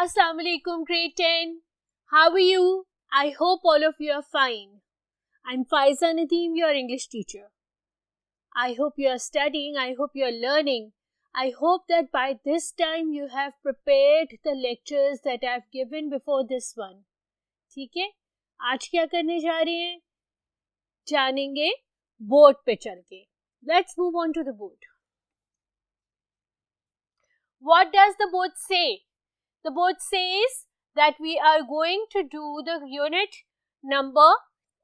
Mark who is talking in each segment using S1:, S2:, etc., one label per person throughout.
S1: Assalamu alaikum, grade 10. How are you? I hope all of you are fine. I'm Faiza Nadeem, your English teacher. I hope you are studying. I hope you are learning. I hope that by this time you have prepared the lectures that I've given before this one. ठीक है? आज क्या करने जा रहे हैं? जानेंगे board पे चल के. Let's move on to the board. What does the board say? The board says that we are going to do the unit number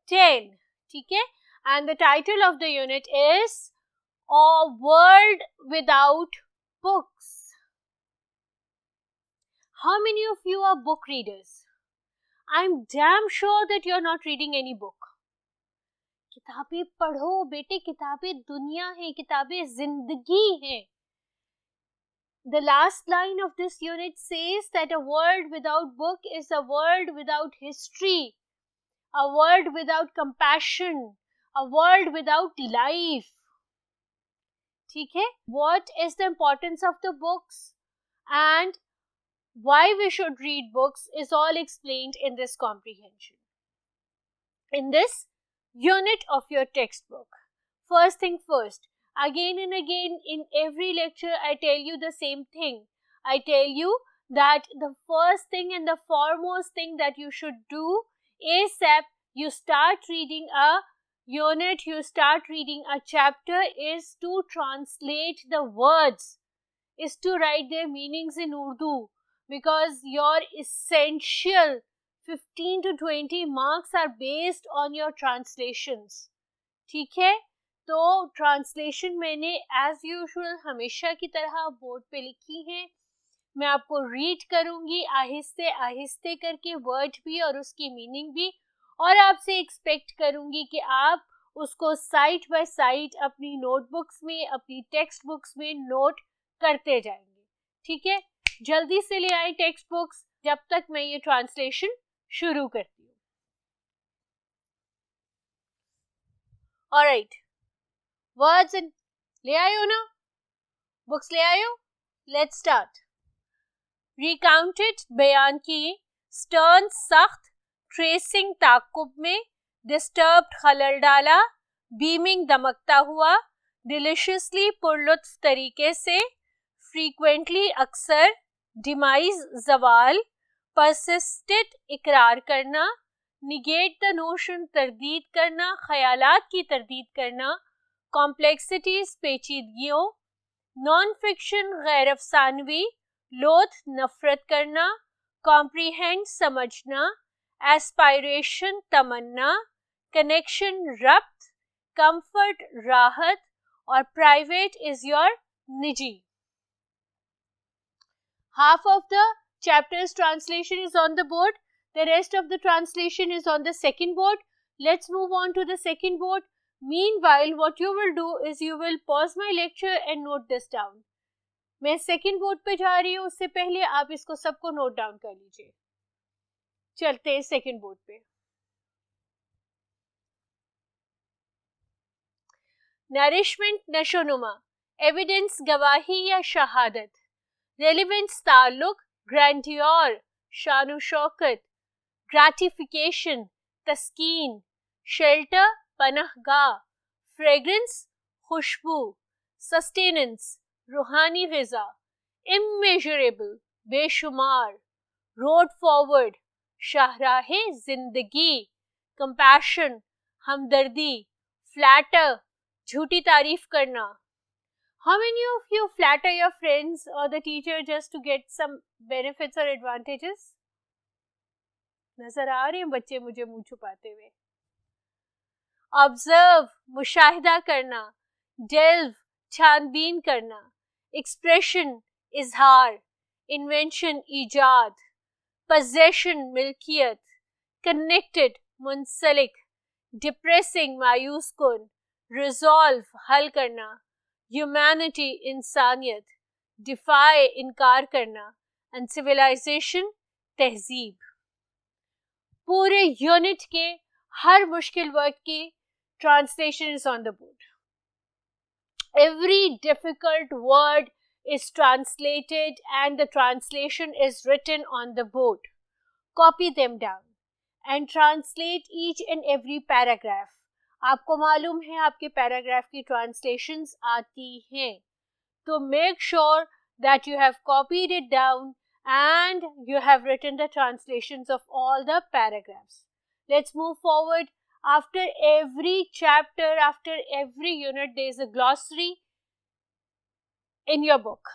S1: 10. ठीक है? And the title of the unit is A World Without Books. How many of you are book readers? I'm damn sure that you're not reading any book. किताबें पढ़ो बेटे, किताबें दुनिया है, किताबें जिंदगी है. The last line of this unit says that a world without book is a world without history, a world without compassion, a world without life. ठीक है? What is the importance of the books and why we should read books is all explained in this comprehension, in this unit of your textbook. First thing first, again and again in every lecture I tell you the same thing. I tell you that the first thing and the foremost thing that you should do is that you start reading a unit, you start reading a chapter is to translate the words, is to write their meanings in Urdu, because your essential 15 to 20 marks are based on your translations. ठीक है? तो translation मैंने as usual हमेशा की तरह board पे लिखी है. मैं आपको रीड करूंगी आहिस्ते आहिस्ते करके, वर्ड भी और उसकी मीनिंग भी, और आपसे एक्सपेक्ट करूंगी कि आप उसको साइड बाय साइड अपनी नोटबुक्स में, अपनी टेक्स्ट बुक्स में नोट करते जाएंगे. ठीक है? जल्दी से ले आए टेक्स्ट बुक्स जब तक मैं ये ट्रांसलेशन शुरू करती हूँ. ऑलराइट, वर्ड्स ले आयो ना, बुक्स ले आयो. Let's start. रिकाउंटेड बयान की, स्टर्न सख्त, ट्रेसिंग ताकुब में, डिस्टर्ब्ड खलल डाला, बीमिंग दमकता हुआ, डिलिशियसली पुरलुत्फ तरीके से, फ्रीक्वेंटली अक्सर, डिमाइज जवाल, परसिस्टेड इकरार करना, निगेट द नोशन तरदीद करना, ख्यालात की तरदीद करना, कॉम्प्लेक्सिटीज पेचीदगियों, नॉन फिक्शन गैर अफसानवी, लोथ नफरत करना, कॉम्प्रीहेंड समझना, एस्पायरेशन तमन्ना, कनेक्शन रब्त, कंफर्ट राहत, और प्राइवेट इज योर निजी. Half of the chapter's translation is on the board. The rest of the translation is on the second board. Let's move on to the second board. Meanwhile, what you will do is you will pause my lecture and note this down. मैं second board पे जा रही हूँ, उससे पहले आप इसको सबको note down कर लीजिए. चलते हैं second board पे. Nourishment नशोनुमा, evidence गवाही या शहादत, relevance ताल्लुक, grandeur शान शौकत, gratification तस्कीन, shelter पनाहगाह, fragrance खुशबू, sustenance रूहानी ग़िज़ा, immeasurable बेशुमार, road forward शाहराहे जिंदगी, compassion हमदर्दी, flatter झूठी तारीफ करना. How many of you flatter your friends or the teacher just to get some benefits or advantages? नजर आ रहे हैं बच्चे मुझे मुंह छुपाते हुए. Observe मुशाहिदा करना, delve छानबीन करना, expression इजहार, invention ईजाद, possession मिल्कियत, connected मुंसलिक, depressing मायूस कुन, resolve हल करना, ह्यूमैनिटी इंसानियत, डिफाई इनकार करना, एंड सिविलाइजेशन तहजीब. पूरे यूनिट के हर मुश्किल वर्ड की translation is on the board. Every difficult word is translated and the translation is written on the board. Copy them down and translate each and every paragraph. आपको मालूम है आपके paragraph की ट्रांसलेशंस आती हैं, तो make sure that you have copied it down and you have written the translations of all the paragraphs. Let's move forward. After every chapter, after every unit, there is a glossary in your book.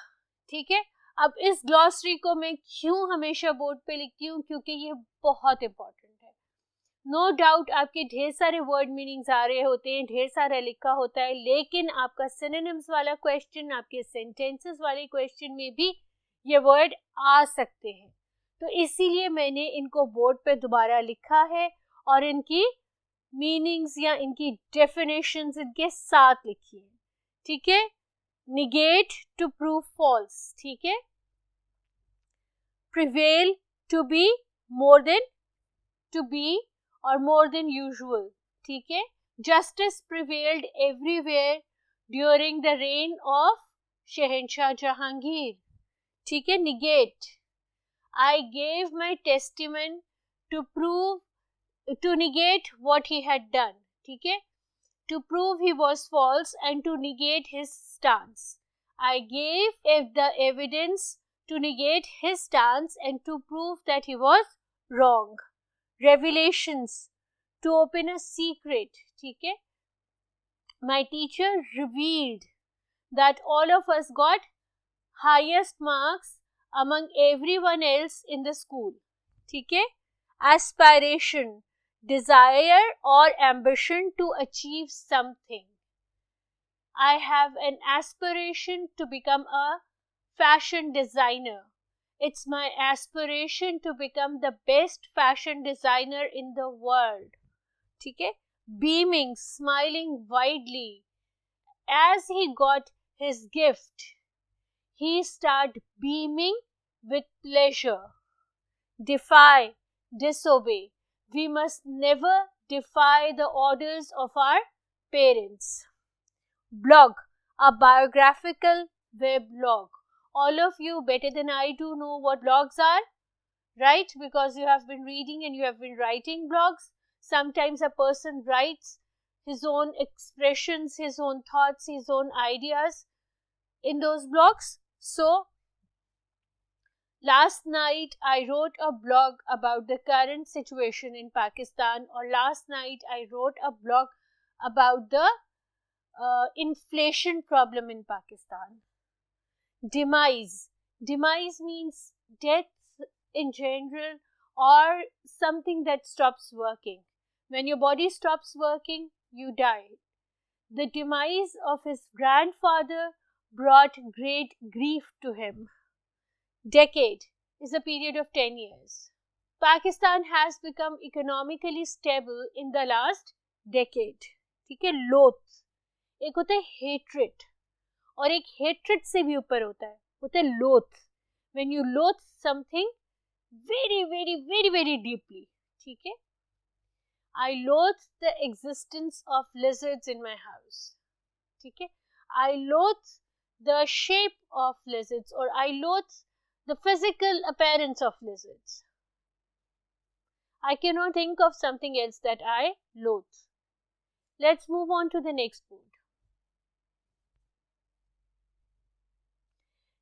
S1: ठीक है, अब इस glossary को मैं क्यों हमेशा board पे लिखती हूँ, क्योंकि ये बहुत इंपॉर्टेंट है. नो डाउट आपके ढेर सारे वर्ड मीनिंग्स आ रहे होते हैं, ढेर सारा लिखा होता है, लेकिन आपका सिनोनिम्स वाला क्वेश्चन, आपके सेंटेंसेस वाले क्वेश्चन में भी ये वर्ड आ सकते हैं. तो इसीलिए मैंने इनको बोर्ड पे दोबारा लिखा है और इनकी मीनिंग्स या इनकी डेफिनेशंस इनके साथ लिखी है. ठीक है, negate to prove false, ठीक है, prevail to be more than to be or more than usual, ठीक है, justice prevailed everywhere during the reign of शहंशाह जहांगीर. ठीक है, negate, I gave my testament to negate what he had done. ठीक है, to prove he was false and to negate his stance. I gave the evidence to negate his stance and to prove that he was wrong. Revelations, to open a secret. ठीक है, my teacher revealed that all of us got highest marks among everyone else in the school. ठीक है, aspiration, desire or ambition to achieve something. I have an aspiration to become a fashion designer. It's my aspiration to become the best fashion designer in the world. ठीक है, beaming, smiling widely. As he got his gift, he started beaming with pleasure. Defy, disobey. We must never defy the orders of our parents. Blog, a biographical weblog. All of you better than I do know what blogs are, right? Because you have been reading and you have been writing blogs. Sometimes a person writes his own expressions, his own thoughts, his own ideas in those blogs. So, last night I wrote a blog about the current situation in Pakistan, or last night I wrote a blog about the inflation problem in Pakistan. Demise. Demise means death in general or something that stops working. When your body stops working, you die. The demise of his grandfather brought great grief to him. Decade is a period of 10 years. Pakistan has become economically stable in the last decade. ठीक है, loath, एक होता है hatred और एक hatred से भी ऊपर होता है loath. When you loathe something very very very very deeply. ठीक है, I loathe the existence of lizards in my house. ठीक है, I loathe the shape of lizards, or I loathe the physical appearance of lizards. I cannot think of something else that I loathe. Let's move on to the next board.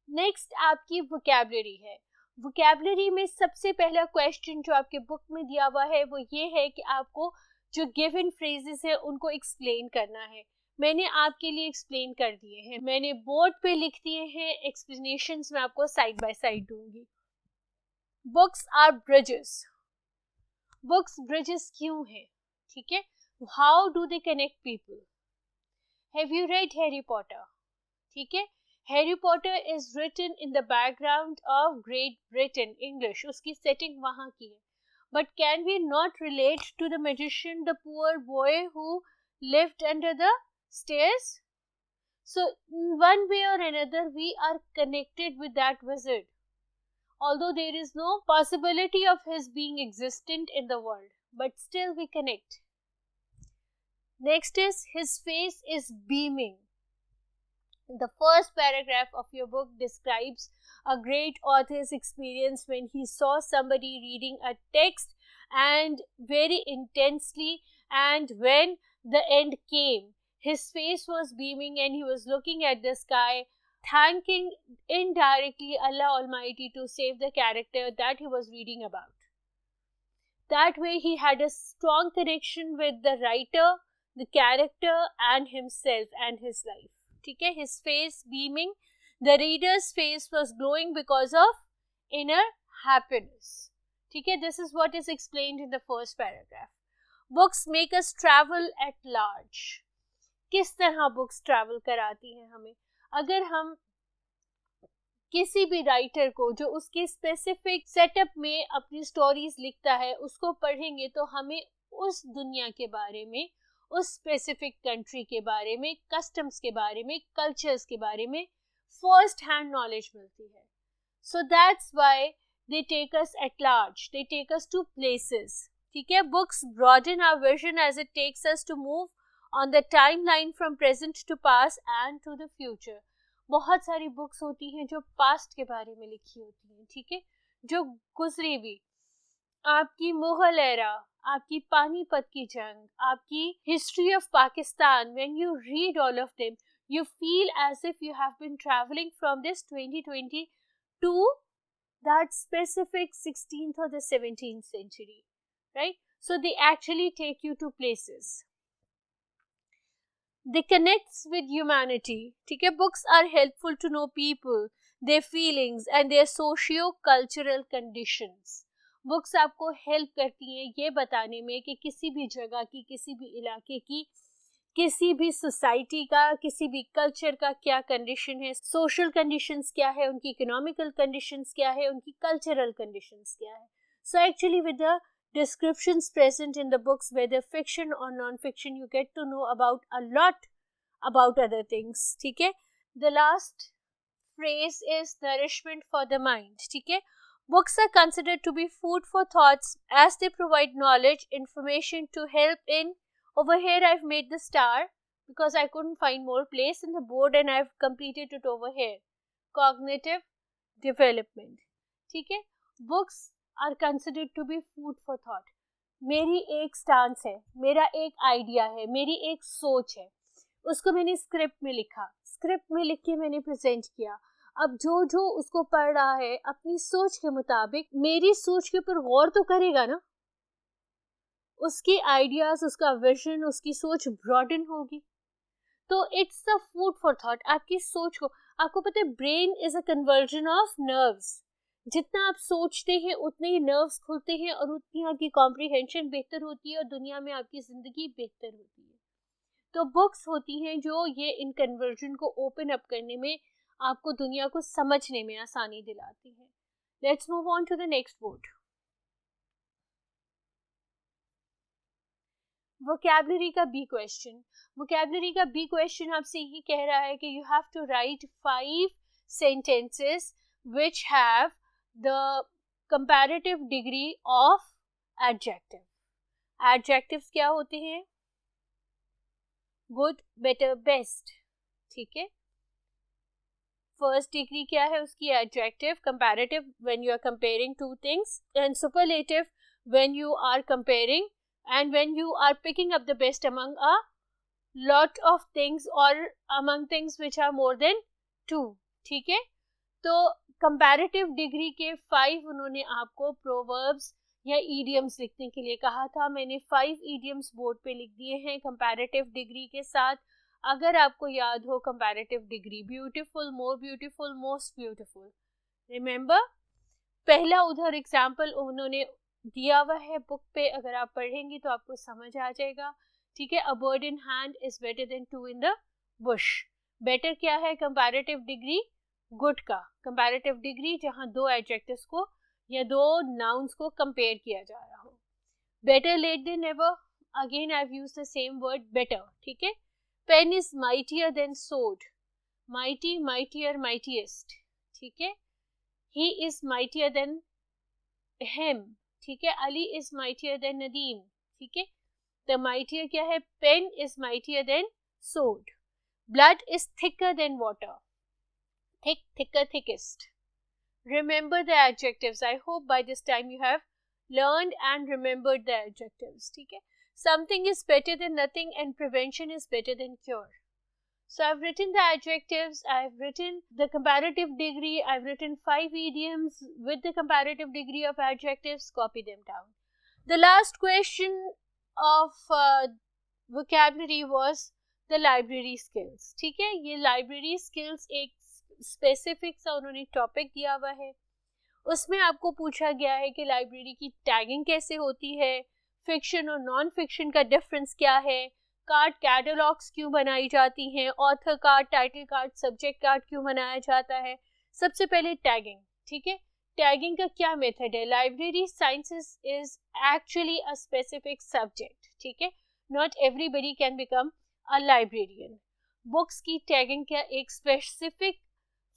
S1: Next आपकी vocabulary है. vocabulary में सबसे पहला question जो आपके book में दिया हुआ है वो ये है कि आपको जो गिवन फ्रेजेस है उनको एक्सप्लेन करना है. मैंने आपके लिए एक्सप्लेन कर दिए हैं, मैंने बोर्ड पे लिख दिए हैं, एक्सप्लेनेशंस मैं आपको साइड बाय साइड दूंगी. Books are bridges. Books bridges क्यों हैं? ठीक है, how do they connect people? Have you read Harry Potter? ठीक है, Harry Potter is written in the background of Great Britain, English, उसकी सेटिंग वहाँ की है. But can we not relate to the magician, the poor boy who lived under the stairs? So one way or another we are connected with that wizard, although there is no possibility of his being existent in the world, but still we connect. Next is his face is beaming. The first paragraph of your book describes a great author's experience when he saw somebody reading a text and very intensely, and when the end came, his face was beaming and he was looking at the sky, thanking indirectly Allah Almighty to save the character that he was reading about. That way he had a strong connection with the writer, the character and himself and his life. ठीक है, his face beaming, the reader's face was glowing because of inner happiness. ठीक है, this is what is explained in the first paragraph. Books make us travel at large. किस तरह books travel कराती हैं हमें? अगर हम किसी भी राइटर को जो उसके स्पेसिफिक सेटअप में अपनी स्टोरीज लिखता है उसको पढ़ेंगे तो हमें उस दुनिया के बारे में, उस स्पेसिफिक कंट्री के बारे में, कस्टम्स के बारे में, कल्चर्स के बारे में फर्स्ट हैंड नॉलेज मिलती है. So that's why they take us at large, they take us to places. ठीक है, books broaden our vision as it takes us to move on the timeline from present to past and to the future. बहुत सारी books होती हैं जो past के बारे में लिखी होती हैं. ठीक है, जो गुजरी हुई, आपकी मुगल एरा, आपकी पानीपत की जंग, आपकी history of Pakistan, when you read all of them you feel as if you have been traveling from this 2020 to that specific 16th or the 17th century, right? So they actually take you to places. They connect with humanity. ठीक है, books are helpful to know people, their feelings and their socio-cultural conditions. Books आपको help करती हैं ये बताने में कि किसी भी जगह की, किसी भी इलाके की, किसी भी सोसाइटी का, किसी भी कल्चर का क्या कंडीशन है, सोशल कंडीशंस क्या है, उनकी इकोनॉमिकल कंडीशंस क्या है, उनकी कल्चरल कंडीशंस क्या है. So actually with the descriptions present in the books, whether fiction or non-fiction, you get to know about a lot about other things. ठीक है, the last phrase is nourishment for the mind. ठीक है, books are considered to be food for thoughts as they provide knowledge, information to help in. Over here I've made the star because I couldn't find more place in the board and I've completed it over here. Cognitive development. ठीक है, books are considered to be food for thought. मेरी एक stance है, मेरा एक idea है, मेरी एक सोच है, उसको मैंने स्क्रिप्ट में लिखा, स्क्रिप्ट में लिख के मैंने प्रेजेंट किया. अब जो जो उसको पढ़ रहा है अपनी सोच के मुताबिक मेरी सोच के ऊपर गौर तो करेगा ना, उसकी आइडियाज, उसका विजन, उसकी सोच ब्रॉडन होगी. तो it's the food for thought. आपकी सोच को, आपको पता है brain is a conversion of nerves. जितना आप सोचते हैं उतने ही नर्व्स खुलते हैं और उतनी आपकी कॉम्प्रिहेंशन बेहतर होती है और दुनिया में आपकी ज़िंदगी बेहतर होती है. तो बुक्स होती हैं जो ये इन कन्वर्जन को ओपन अप करने में, आपको दुनिया को समझने में आसानी दिलाती है. Let's move on to the next board. Vocabulary का बी क्वेश्चन. वोकैबुलरी का बी क्वेश्चन आपसे यही कह रहा है कि you have to write 5 sentences which have the comparative degree of adjective. Adjectives क्या होते हैं? Good, better, best. ठीक है, फर्स्ट डिग्री क्या है उसकी? adjective. Comparative when you are comparing two things, and superlative when you are comparing and when you are picking up the best among a lot of things or among things which are more than 2. ठीक है, तो comparative degree के 5 उन्होंने आपको proverbs या idioms लिखने के लिए कहा था. मैंने 5 ईडियम्स बोर्ड पे लिख दिए हैं कंपैरेटिव डिग्री के साथ. अगर आपको याद हो comparative degree, beautiful, more beautiful, most beautiful. Remember, पहला उधर एग्जाम्पल उन्होंने दिया हुआ है बुक पे, अगर आप पढ़ेंगे तो आपको समझ आ जाएगा. ठीक है, a bird in hand is better than 2 in the bush. Better क्या है कंपैरेटिव डिग्री? गुड का कंपैरेटिव डिग्री जहां 2 एडजेक्टिव्स को या 2 नाउन्स को कंपेयर किया जा रहा हो. Better late than never. Again I have used the same word, better. ठीक है, pen is mightier than sword. Mighty, mightier, mightiest. ठीक है, he is mightier than him. ठीक है, Ali is mightier than Nadeem. ठीक है, द माइटियर क्या है? Pen is mightier than sword. Blood is thicker than water. Thick, thicker, thickest. Remember the adjectives. I hope by this time you have learned and remembered the adjectives. ठीक है? Something is better than nothing and prevention is better than cure. So I've written the adjectives, I've written the comparative degree, I've written 5 idioms with the comparative degree of adjectives. Copy them down. The last question of vocabulary was the library skills. ठीक है, ये library skills एक specific सा उन्होंने topic दिया हुआ है. उसमें आपको पूछा गया है कि लाइब्रेरी की टैगिंग कैसे होती है, फिक्शन और नॉन फिक्शन का डिफरेंस क्या है, कार्ड कैटलॉग्स क्यों बनाई जाती हैं, author card, title card, subject card क्यों बनाया जाता है. सबसे पहले टैगिंग. ठीक है, टैगिंग का क्या मेथड है. Library sciences is actually a specific subject. ठीक है, not everybody can become a librarian. Books की टैगिंग का एक स्पेसिफिक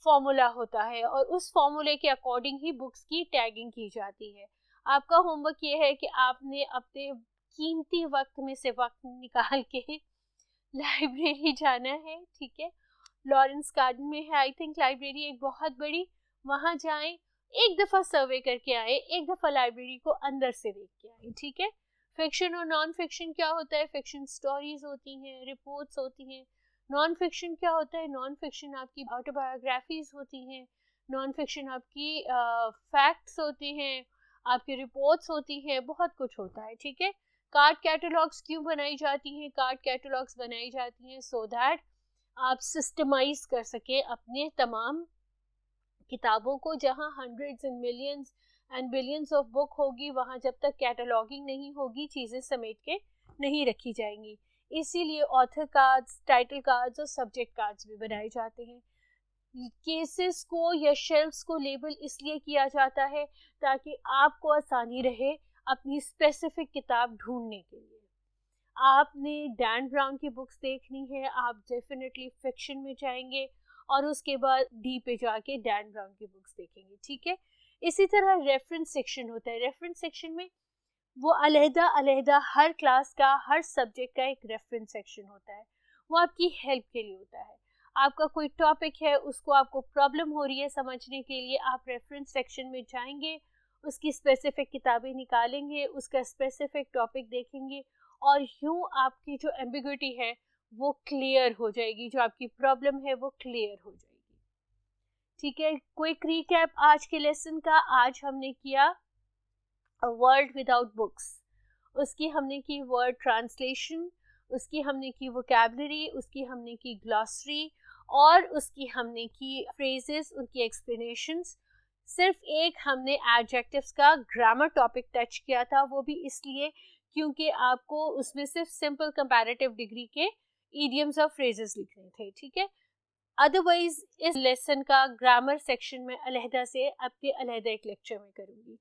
S1: फॉर्मूला होता है और उस फॉर्मूले के अकॉर्डिंग ही बुक्स की टैगिंग की जाती है. आपका होमवर्क ये है कि आपने अपने कीमती वक्त में से वक्त निकाल के लाइब्रेरी जाना है. ठीक है, लॉरेंस गार्डन में है आई थिंक लाइब्रेरी एक बहुत बड़ी. वहाँ जाएं, एक दफ़ा सर्वे करके आए, एक दफ़ा लाइब्रेरी को अंदर से देख के आए. ठीक है, फिक्शन और नॉन फिक्शन क्या होता है. फिक्शन स्टोरीज होती हैं, रिपोर्ट्स होती हैं. नॉन फिक्शन क्या होता है. नॉन फिक्शन आपकी ऑटोबायोग्राफीज होती हैं. नॉन फिक्शन आपकी फैक्ट्स होती हैं, आपकी रिपोर्ट्स होती हैं, बहुत कुछ होता है. ठीक है, कार्ड कैटलॉग्स क्यों बनाई जाती हैं. कार्ड कैटलॉग्स बनाई जाती हैं सो दैट आप सिस्टमाइज कर सके अपने तमाम किताबों को. जहां hundreds and millions and billions of book होगी, वहां जब तक कैटलॉगिंग नहीं होगी चीज़ें समेट के नहीं रखी जाएंगी. इसीलिए ऑथर कार्ड्स, टाइटल कार्ड्स और सब्जेक्ट कार्ड्स भी बनाए जाते हैं. केसेस को या शेल्फ्स को लेबल इसलिए किया जाता है ताकि आपको आसानी रहे अपनी स्पेसिफिक किताब ढूंढने के लिए. आपने डैन ब्राउन की बुक्स देखनी है, आप डेफिनेटली फिक्शन में जाएंगे और उसके बाद डी पे जाके डैन ब्राउन की बुक्स देखेंगे. ठीक है, इसी तरह रेफरेंस सेक्शन होता है. रेफरेंस सेक्शन में वो अलहदा अलहदा हर क्लास का, हर सब्जेक्ट का एक रेफरेंस सेक्शन होता है. वो आपकी हेल्प के लिए होता है. आपका कोई टॉपिक है, उसको आपको प्रॉब्लम हो रही है समझने के लिए, आप रेफरेंस सेक्शन में जाएंगे, उसकी स्पेसिफिक किताबें निकालेंगे, उसका स्पेसिफिक टॉपिक देखेंगे और यूँ आपकी जो एम्बिग्विटी है वो क्लियर हो जाएगी, जो आपकी प्रॉब्लम है वो क्लियर हो जाएगी. ठीक है, क्विक रिकैप आज के लेसन का. आज हमने किया अ वर्ल्ड विदाउट बुक्स, उसकी हमने की वर्ड ट्रांसलेशन, उसकी हमने की वोकैबुलरी, उसकी हमने की ग्लॉसरी और उसकी हमने की फ्रेजेस, उनकी एक्सप्लेनेशंस. सिर्फ एक हमने एडजेक्टिव्स का ग्रामर टॉपिक टच किया था, वो भी इसलिए क्योंकि आपको उसमें सिर्फ सिंपल कंपैरेटिव डिग्री के इडियम्स और फ्रेजेस लिखने थे. ठीक है, अदरवाइज इस लेसन का ग्रामर सेक्शन में अलहदा से आपके अलहदा एक लेक्चर में करूँगी.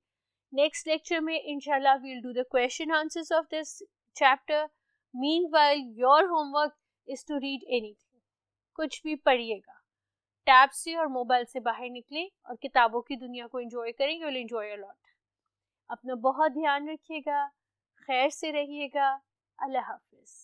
S1: नेक्स्ट लेक्चर में इंशाल्लाह we'll do the question answers of this chapter. Meanwhile your homework is to read anything. कुछ भी पढ़िएगा, टैब से और मोबाइल से बाहर निकलें और किताबों की दुनिया को एंजॉय करें. You will enjoy a lot. अपना बहुत ध्यान रखिएगा, खैर से रहिएगा. अल्लाह हाफिज.